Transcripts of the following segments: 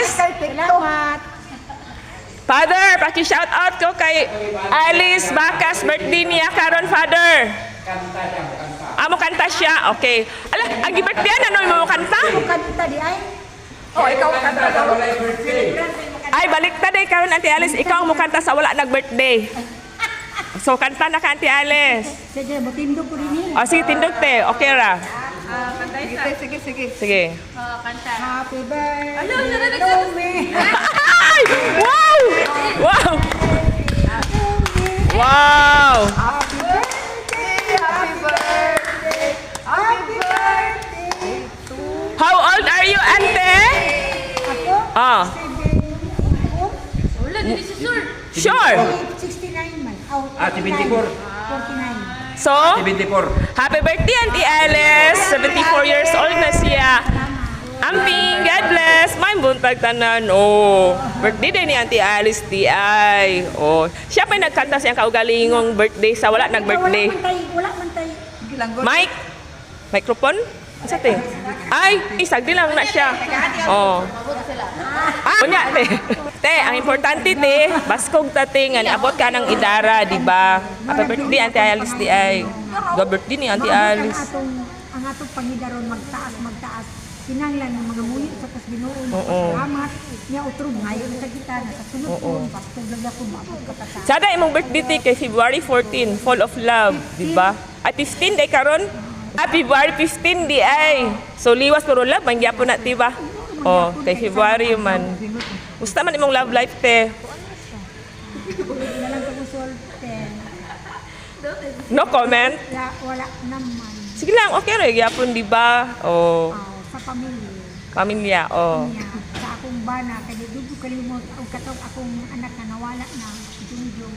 Alice. Salamat. Father, paki-shout out ko kay Alice Bacas, birthday niya karon, Father. Amo kanta siya. Okay. Ala, ang birthday ano mo kanta? Kanta di ay. Oh, ikaw kanta daw. Ay, baliktad eh karon, Auntie Alice, ikaw mo kanta sa wala nag-birthday. So kanta na ka, Auntie Alice. Sige, matindog ko rin eh. Oh, sige, tindog te. Okay ra. Sige. Happy birthday to me. Ay! Wow! Wow! Wow! Happy birthday, happy birthday, happy birthday to How old are you, Ante? ako. Ah. 74. Sure. 69 man. Oh, 74. 49. So, 74. happy birthday, Auntie Alice. 74 years old na siya. Amping, God bless. May buntag tanan. Oh, birthday din ni Auntie Alice di ay. Oh, siya pa nagkanta siyang kaugalingong birthday sa wala nag-birthday. Wala man tay. Mike, microphone? Asa te? Ay, isagdi lang na siya. Oh. Kunya, te. Te, ang importante te, baskog ta te nga niabot ka ng idara, di ba? Happy birthday, Auntie Alice di ay. Go birthday ni Auntie Alice. Ang atong pangidaron magtaas. Kinanglan ng mga muyo sa kasbinuon. Salamat. Niya utrog ngayon sa kita na sa sunod ko. Baskog lang ako maabot katata. Sada imong birthday te kay February 14, Fall of Love, di ba? At 15 day karon. February 15 di ay. So liwas pero love man gyapon na ti ba? Oh, kay February man. Gusto man imong love life te. Wala lang ko solte. No comment. Wala naman. Sige lang, okay ra gyapon di ba? Oh, Sa pamilya. pamilya, oh. Niya, sa akong bana, kaya dugo kalimot, ang katong akong anak na nawala na, jungjong.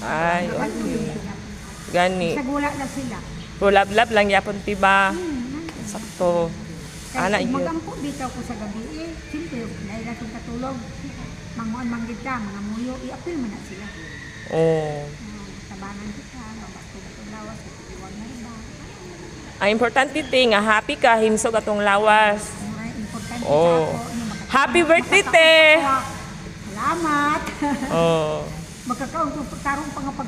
Ay, okay. Gani. Sa gula na sila. Pero love lang yapon ti ba? Sakto. Ana Kaya iyo. magampo dito ko sa gabi, siyempre, dahil akong katulog, manguan manggid ka, mga muyo, i-apil mo na sila. Oh. Tabanan kita, mabastog itong lawas, iwan na iba. Ang importante te nga happy ka himsog atong lawas. Mura importante Oh. sa ako. Happy birthday te. Salamat. Oh. Magkakaon ko karong pangapag